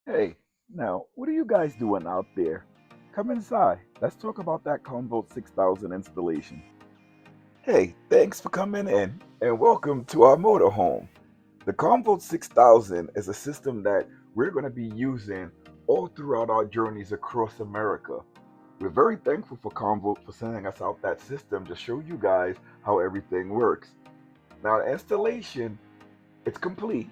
Hey, now, what are you guys doing out there? Come inside. Let's talk about that Comvolt 6000 installation. Hey, thanks for coming in and welcome to our motorhome. The Comvolt 6000 is a system that we're going to be using all throughout our journeys across America. We're very thankful for Comvolt for sending us out that system to show you guys how everything works. Now, the installation, it's complete.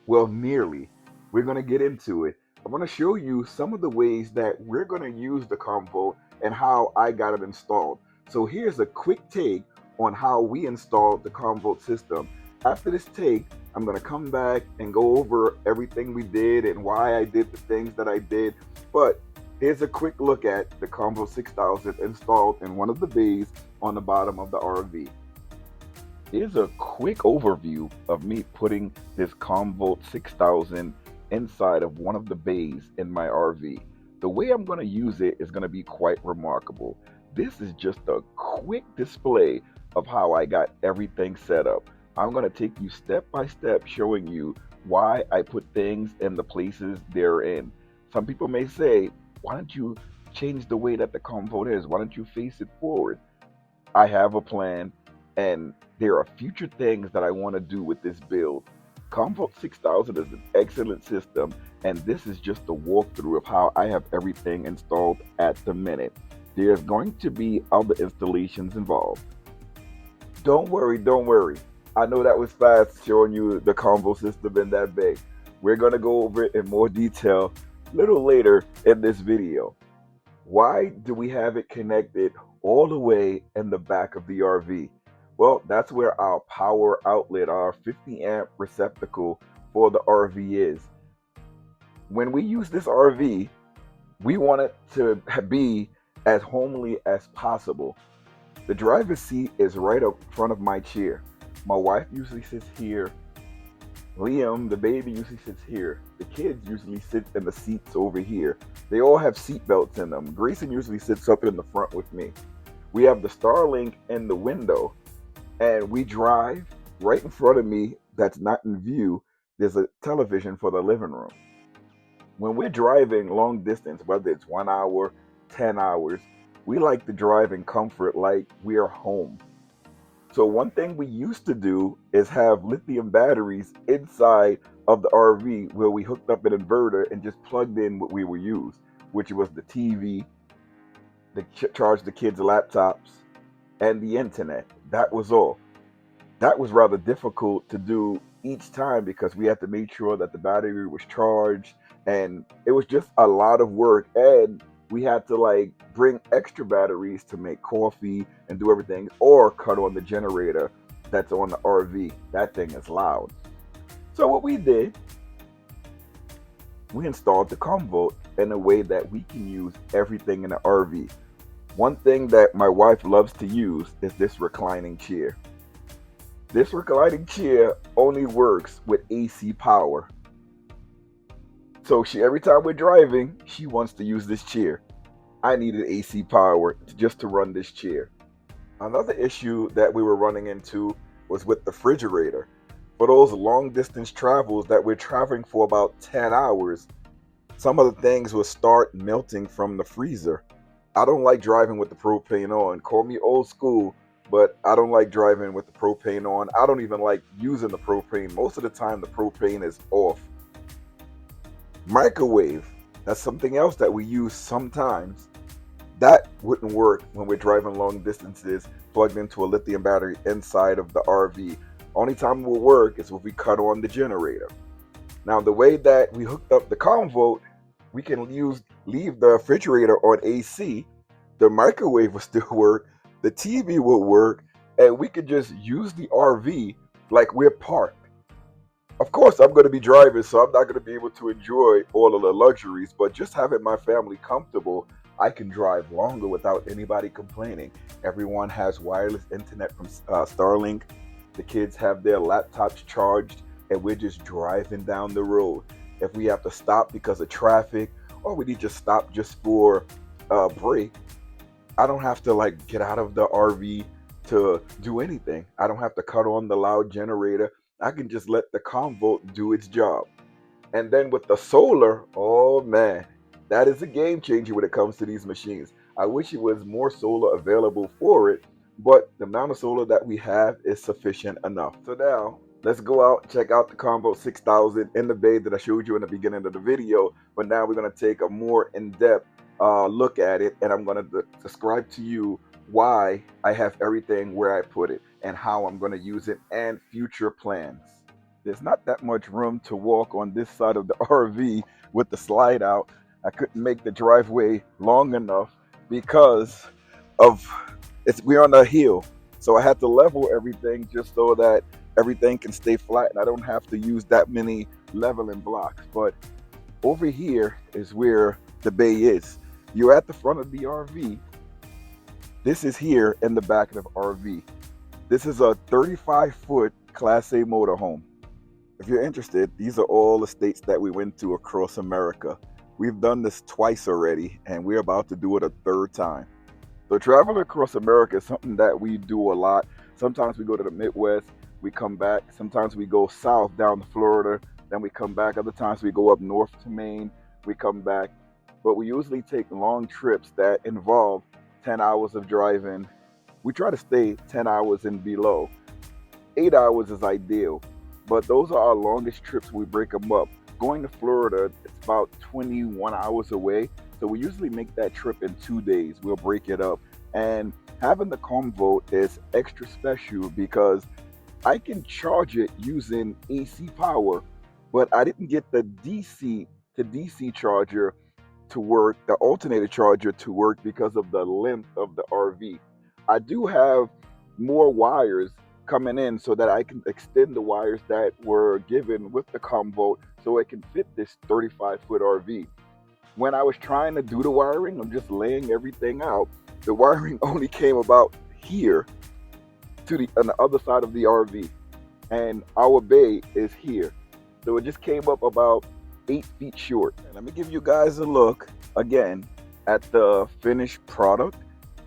Well, nearly. We're going to get into it. I'm going to show you some of the ways that we're going to use the Comvolt and how I got it installed. So here's a quick take on how we installed the Comvolt system. After this take, I'm going to come back and go over everything we did and why I did the things that I did. But here's a quick look at the Comvolt 6000 installed in one of the bays on the bottom of the RV. Here's a quick overview of me putting this Comvolt 6000 inside of one of the bays in my RV. The way I'm going to use it is going to be quite remarkable. This is just a quick display of how I got everything set up. I'm going to take you step by step showing you why I put things in the places they're in. Some people may say, why don't you change the way that the Comvolt is? Why don't you face it forward? I have a plan, and there are future things that I want to do with this build. Comvolt 6000 is an excellent system, and this is just a walkthrough of how I have everything installed at the minute. There's going to be other installations involved. Don't worry, don't worry. I know that was fast showing you the Comvolt system in that bay. We're going to go over it in more detail a little later in this video. Why do we have it connected all the way in the back of the RV? Well, that's where our power outlet, our 50 amp receptacle for the RV is. When we use this RV, we want it to be as homely as possible. The driver's seat is right up front of my chair. My wife usually sits here. Liam, the baby, usually sits here. The kids usually sit in the seats over here. They all have seat belts in them. Grayson usually sits up in the front with me. We have the Starlink in the window, and we drive right in front of me that's not in view. There's a television for the living room. When we're driving long distance, whether it's 1 hour, 10 hours, we like to drive in comfort like we're home. So one thing we used to do is have lithium batteries inside of the RV where we hooked up an inverter and just plugged in what we would use, which was the TV, the charge the kids' laptops, and the internet. That was all. That was rather difficult to do each time because we had to make sure that the battery was charged, and it was just a lot of work, and we had to like bring extra batteries to make coffee and do everything, or cut on the generator that's on the RV. That thing is loud. So what we did, we installed the Comvolt in a way that we can use everything in the RV. One thing that my wife loves to use is this reclining chair. This reclining chair only works with AC power. So she every time we're driving, she wants to use this chair. I needed AC power just to run this chair. Another issue that we were running into was with the refrigerator. For those long distance travels that we're traveling for about 10 hours, some of the things will start melting from the freezer. I don't like driving with the propane on. Call me old school, but I don't like driving with the propane on. I don't even like using the propane. Most of the time, the propane is off. Microwave, that's something else that we use sometimes. That wouldn't work when we're driving long distances plugged into a lithium battery inside of the RV. Only time it will work is if we cut on the generator. Now, the way that we hooked up the Comvolt, we can leave the refrigerator on AC, the microwave will still work, the TV will work, and we could just use the RV like we're parked. Of course, I'm going to be driving, so I'm not going to be able to enjoy all of the luxuries, but just having my family comfortable, I can drive longer without anybody complaining. Everyone has wireless internet from Starlink. The kids have their laptops charged, and we're just driving down the road. If we have to stop because of traffic, or we need to stop just for a break, I don't have to like get out of the RV to do anything. I don't have to cut on the loud generator. I can just let the Comvolt do its job. And then with the solar, oh man, that is a game changer when it comes to these machines. I wish it was more solar available for it, but the amount of solar that we have is sufficient enough. So now let's go out and check out the Comvolt 6000 in the bay that I showed you in the beginning of the video. But now we're going to take a more in-depth look at it, and I'm going to describe to you why I have everything where I put it and how I'm going to use it and future plans. There's not that much room to walk on this side of the RV with the slide out. I couldn't make the driveway long enough because of we're on a hill. So I had to level everything just so that everything can stay flat and I don't have to use that many leveling blocks. But over here is where the bay is. You're at the front of the RV. This is here in the back of the RV. This is a 35-foot Class A motorhome. If you're interested, these are all the states that we went to across America. We've done this twice already, and we're about to do it a third time. So traveling across America is something that we do a lot. Sometimes we go to the Midwest, we come back. Sometimes we go south down to Florida, then we come back. Other times we go up north to Maine, we come back. But we usually take long trips that involve 10 hours of driving. We try to stay 10 hours and below. 8 hours is ideal, but those are our longest trips. We break them up. Going to Florida, it's about 21 hours away, so we usually make that trip in 2 days. We'll break it up, and having the Comvolt is extra special because I can charge it using AC power, but I didn't get the DC to DC charger to work, the alternator charger to work because of the length of the RV. I do have more wires coming in so that I can extend the wires that were given with the Comvolt so it can fit this 35-foot RV. When I was trying to do the wiring, I'm just laying everything out. The wiring only came about here to the on the other side of the RV, and our bay is here. So it just came up about 8 feet short. And let me give you guys a look again at the finished product.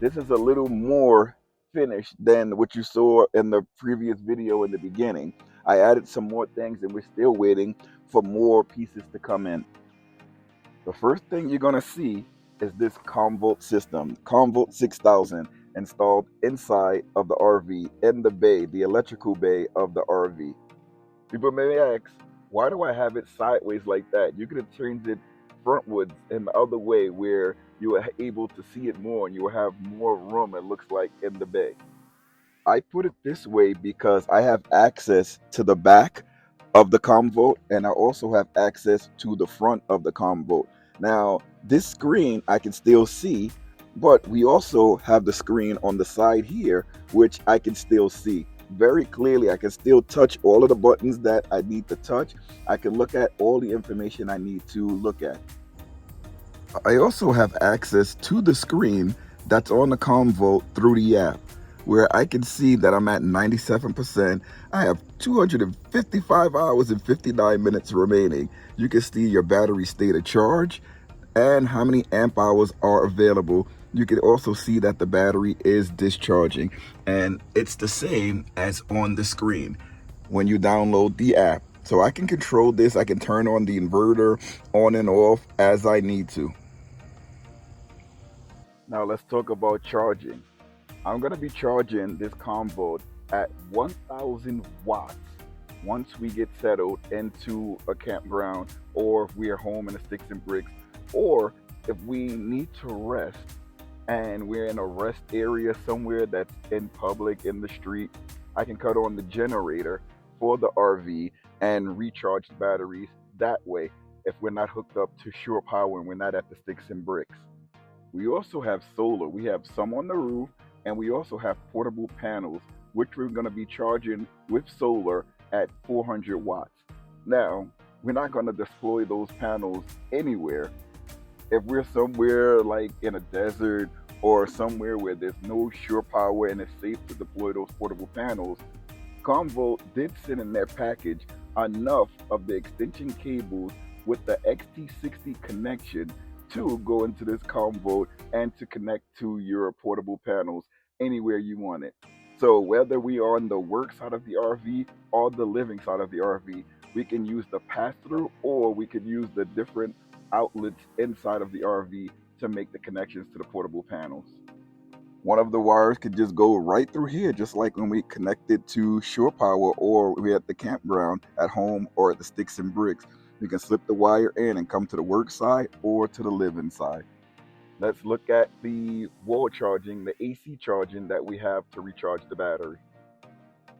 This is a little more finished than what you saw in the previous video in the beginning. I added some more things and we're still waiting for more pieces to come in. The first thing you're going to see is this Comvolt system, Comvolt 6000, installed inside of the RV in the bay, the electrical bay of the RV. People may ask, why do I have it sideways like that? You could have changed it frontwards in the other way where you are able to see it more and you will have more room, it looks like, in the bay. I put it this way because I have access to the back of the Comvolt and I also have access to the front of the Comvolt. Now, this screen I can still see, but we also have the screen on the side here, which I can still see very clearly. I can still touch all of the buttons that I need to touch. I can look at all the information I need to look at. I also have access to the screen that's on the Comvolt through the app, where I can see that I'm at 97%. I have 255 hours and 59 minutes remaining. You can see your battery state of charge and how many amp hours are available. You can also see that the battery is discharging, and it's the same as on the screen when you download the app. So I can control this. I can turn on the inverter on and off as I need to. Now let's talk about charging. I'm going to be charging this Comvolt at 1,000 watts once we get settled into a campground, or if we are home in the sticks and bricks, or if we need to rest and we're in a rest area somewhere that's in public, in the street. I can cut on the generator for the RV and recharge the batteries that way if we're not hooked up to shore power and we're not at the sticks and bricks. We also have solar. We have some on the roof, and we also have portable panels, which we're going to be charging with solar at 400 watts. Now, we're not going to deploy those panels anywhere. If we're somewhere like in a desert or somewhere where there's no shore power and it's safe to deploy those portable panels, Comvolt did send in their package enough of the extension cables with the XT60 connection to go into this Comvolt and to connect to your portable panels anywhere you want it. So whether we are on the work side of the RV or the living side of the RV, We can use the pass-through, or we could use the different outlets inside of the RV to make the connections to the portable panels. One of the wires could just go right through here, just like when we connected to shore power, or we at the campground at home, or at the sticks and bricks. We can slip the wire in and come to the work side or to the living side. Let's look at the wall charging, the AC charging that we have to recharge the battery.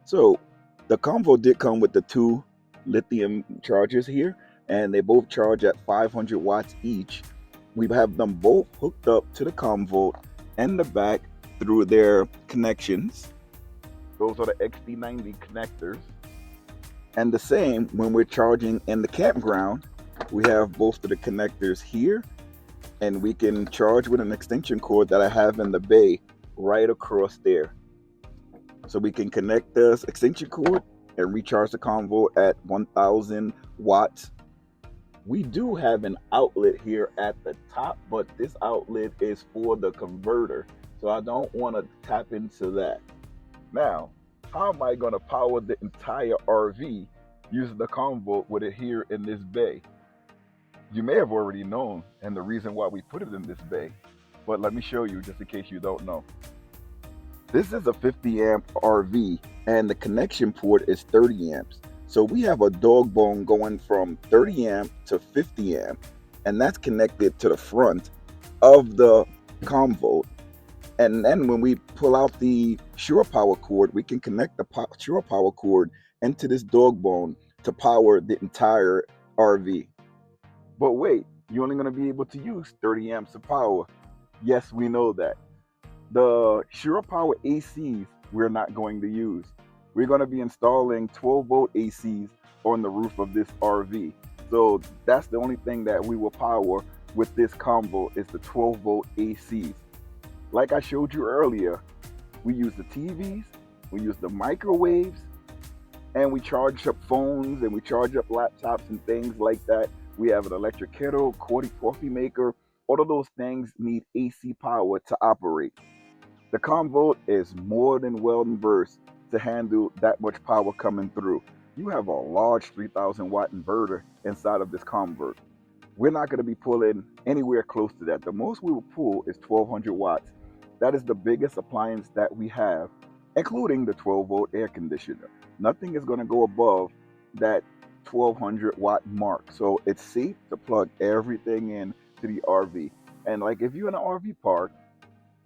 So the Comvolt did come with the two lithium chargers here, and they both charge at 500 watts each. We have them both hooked up to the Comvolt and the back through their connections. Those are the XD90 connectors. And the same when we're charging in the campground, we have both of the connectors here, and we can charge with an extension cord that I have in the bay right across there. So we can connect the extension cord and recharge the Comvolt at 1000 watts. We do have an outlet here at the top, but this outlet is for the converter, so I don't want to tap into that. Now, how am I going to power the entire RV using the Comvolt with it here in this bay? You may have already known, and the reason why we put it in this bay, but let me show you just in case you don't know. This is a 50 amp RV, and the connection port is 30 amps. So we have a dog bone going from 30 amp to 50 amp, and that's connected to the front of the Comvolt. And then when we pull out the shore power cord, we can connect the shore power cord into this dog bone to power the entire RV. But wait, you're only going to be able to use 30 amps of power. Yes, we know that. The shore power ACs we're not going to use. We're going to be installing 12 volt ACs on the roof of this RV. So that's the only thing that we will power with this Comvolt is the 12 volt ACs. Like I showed you earlier, we use the TVs, we use the microwaves, and we charge up phones and we charge up laptops and things like that. We have an electric kettle, coffee maker. All of those things need AC power to operate. The Comvolt is more than well versed to handle that much power coming through. You have a large 3000 watt inverter inside of this Comvolt. We're not going to be pulling anywhere close to that. The most we will pull is 1200 watts. That is the biggest appliance that we have, including the 12 volt air conditioner. Nothing is going to go above that 1200 watt mark. So it's safe to plug everything in to the RV. And like if you're in an RV park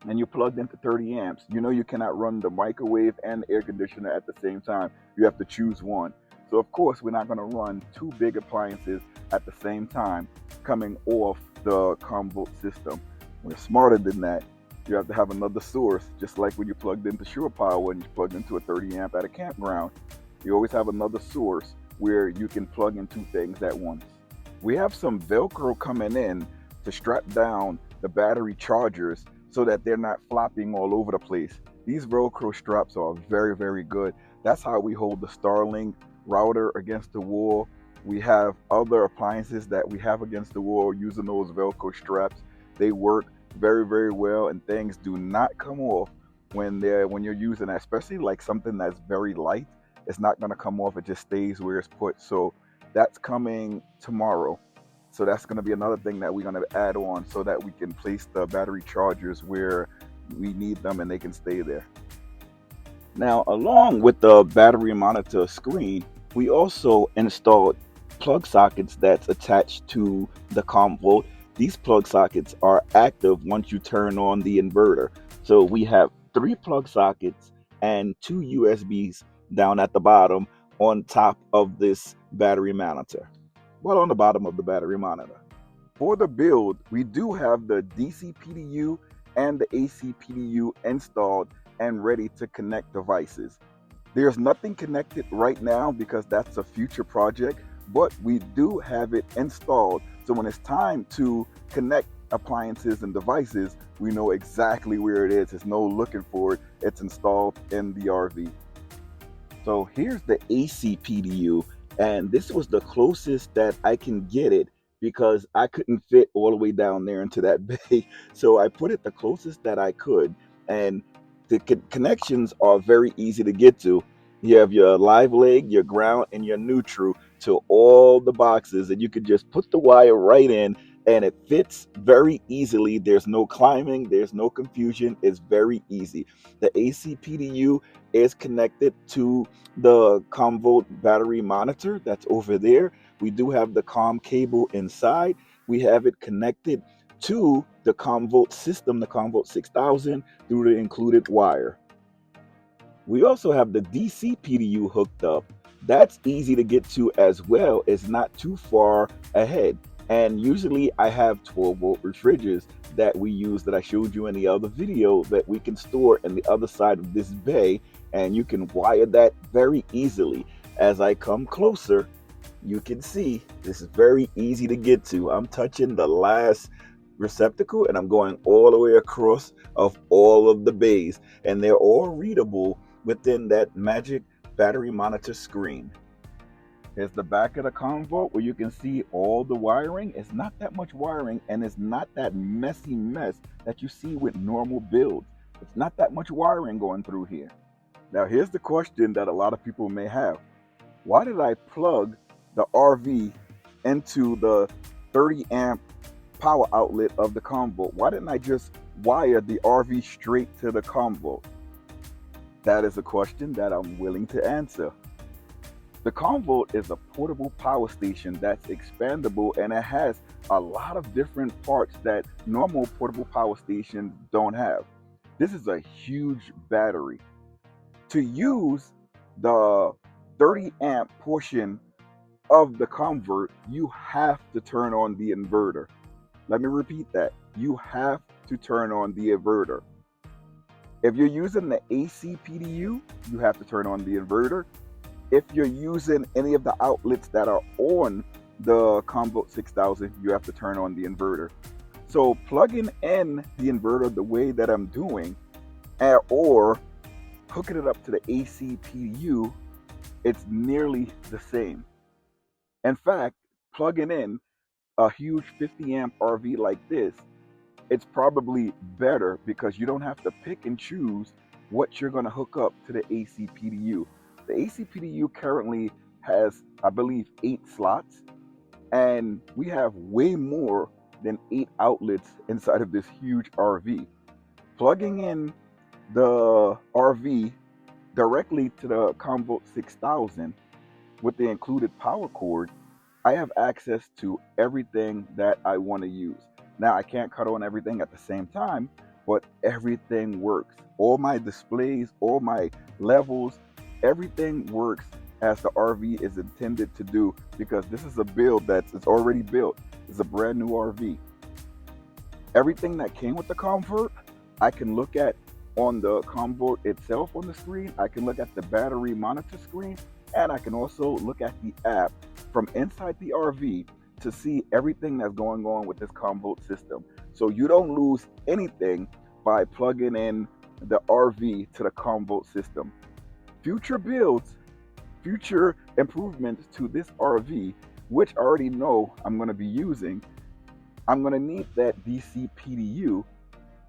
and you're plugged into 30 amps, you know you cannot run the microwave and the air conditioner at the same time. You have to choose one. So of course we're not going to run two big appliances at the same time coming off the Comvolt system. We're smarter than that. You have to have another source, just like when you plugged into shore power and you plugged into a 30 amp at a campground. You always have another source where you can plug in two things at once. We have some Velcro coming in to strap down the battery chargers so that they're not flopping all over the place. These Velcro straps are very, very good. That's how we hold the Starlink router against the wall. We have other appliances that we have against the wall using those Velcro straps. They work very, very well, and things do not come off when you're using it, especially like something that's very light. It's not going to come off. It just stays where it's put. So that's coming tomorrow. So that's going to be another thing that we're going to add on so that we can place the battery chargers where we need them and they can stay there. Now, along with the battery monitor screen, we also installed plug sockets that's attached to the Comvolt. These plug sockets are active once you turn on the inverter. So we have 3 plug sockets and 2 USBs down at the bottom on top of this battery monitor. Well, on the bottom of the battery monitor. For the build, we do have the DC PDU and the AC PDU installed and ready to connect devices. There's nothing connected right now because that's a future project, but we do have it installed. So when it's time to connect appliances and devices, we know exactly where it is. There's no looking for it. It's installed in the RV. So here's the AC PDU, and this was the closest that I can get it because I couldn't fit all the way down there into that bay. So I put it the closest that I could, and the connections are very easy to get to. You have your live leg, your ground, and your neutral to all the boxes, and you can just put the wire right in, and it fits very easily. There's no climbing, there's no confusion. It's very easy. The AC PDU is connected to the Comvolt battery monitor that's over there. We do have the COM cable inside. We have it connected to the Comvolt system, the Comvolt 6000, through the included wire. We also have the DC PDU hooked up. That's easy to get to as well. It's not too far ahead. And usually I have 12-volt refrigerators that we use that I showed you in the other video that we can store in the other side of this bay, and you can wire that very easily. As I come closer, you can see this is very easy to get to. I'm touching the last receptacle and I'm going all the way across of all of the bays, and they're all readable within that magic battery monitor screen. Here's the back of the Comvolt where you can see all the wiring. It's not that much wiring, and it's not that messy mess that you see with normal builds. It's not that much wiring going through here. Now here's the question that a lot of people may have. Why did I plug the RV into the 30 amp power outlet of the Comvolt? Why didn't I just wire the RV straight to the Comvolt? That is a question that I'm willing to answer. The Comvolt is a portable power station that's expandable, and it has a lot of different parts that normal portable power stations don't have. This is a huge battery. To use the 30 amp portion of the convert, you have to turn on the inverter. Let me repeat that. You have to turn on the inverter. If you're using the AC PDU, you have to turn on the inverter. If you're using any of the outlets that are on the Comvolt 6000, you have to turn on the inverter. So plugging in the inverter the way that I'm doing, or hooking it up to the AC PDU, it's nearly the same. In fact, plugging in a huge 50 amp RV like this, it's probably better because you don't have to pick and choose what you're going to hook up to the AC PDU. The AC PDU currently has, I believe, 8 slots, and we have way more than 8 outlets inside of this huge RV. Plugging in the RV directly to the Comvolt 6000 with the included power cord, I have access to everything that I want to use. Now, I can't cut on everything at the same time, but everything works. All my displays, all my levels, everything works as the RV is intended to do, because this is a build it's already built. It's a brand new RV. Everything that came with the Comvolt, I can look at on the Comvolt itself on the screen. I can look at the battery monitor screen, and I can also look at the app from inside the RV to see everything that's going on with this Comvolt system. So you don't lose anything by plugging in the RV to the Comvolt system. Future builds, future improvements to this RV, which I already know I'm going to be using, I'm going to need that DC PDU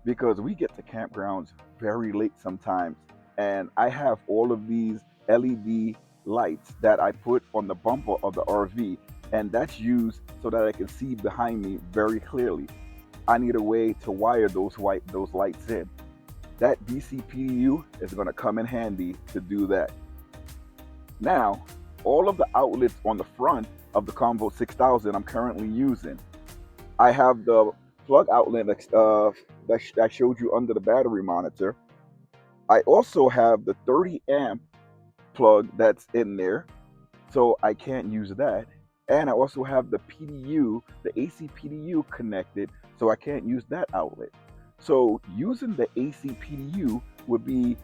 because we get to campgrounds very late sometimes. And I have all of these LED lights that I put on the bumper of the RV, and that's used so that I can see behind me very clearly. I need a way to wire those lights in. That DC PDU is going to come in handy to do that. Now, all of the outlets on the front of the Comvolt 6000 I'm currently using. I have the plug outlet that I showed you under the battery monitor. I also have the 30 amp plug that's in there, so I can't use that. And I also have the PDU, the AC PDU connected, so I can't use that outlet. So using the AC PDU would be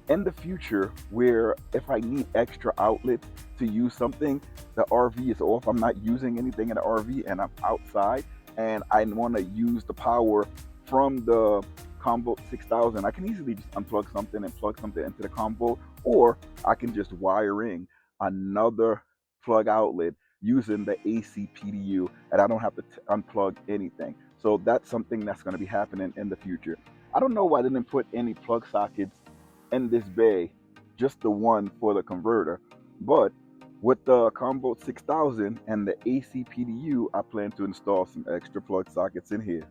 in the future where if I need extra outlets to use something, the RV is off, I'm not using anything in the RV and I'm outside and I want to use the power from the Comvolt 6000, I can easily just unplug something and plug something into the Comvolt, or I can just wire in another plug outlet using the AC PDU, and I don't have to unplug anything. So that's something that's going to be happening in the future. I don't know why they didn't put any plug sockets in this bay, just the one for the converter, but With the Comvolt 6000 and the AC PDU, I plan to install some extra plug sockets in here.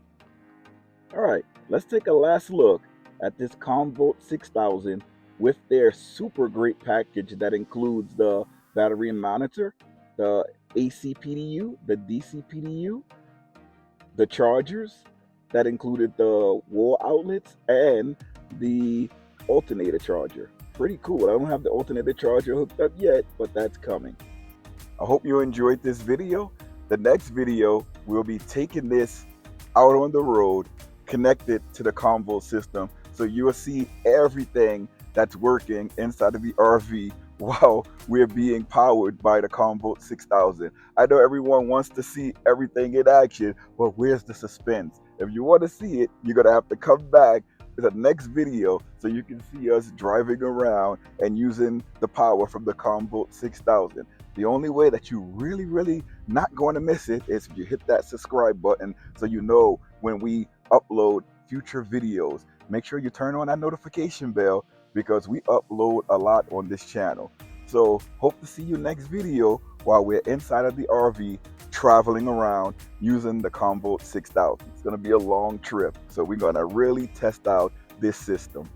All right, let's take a last look at this Comvolt 6000 with their super great package that includes the battery and monitor, the AC PDU, the DC PDU, the chargers that included the wall outlets, and the alternator charger. Pretty cool. I don't have the alternator charger hooked up yet, but that's coming. I hope you enjoyed this video. The next video, we'll be taking this out on the road, connected to the Comvolt system, so you will see everything that's working inside of the RV while we're being powered by the Comvolt 6000. I know everyone wants to see everything in action, but where's the suspense? If you want to see it, you're going to have to come back to the next video so you can see us driving around and using the power from the Comvolt 6000. The only way that you really not going to miss it is if you hit that subscribe button so you know when we upload future videos. Make sure you turn on that notification bell because we upload a lot on this channel. So hope to see you next video while we're inside of the RV traveling around using the Comvolt 6000. It's going to be a long trip, so we're going to really test out this system.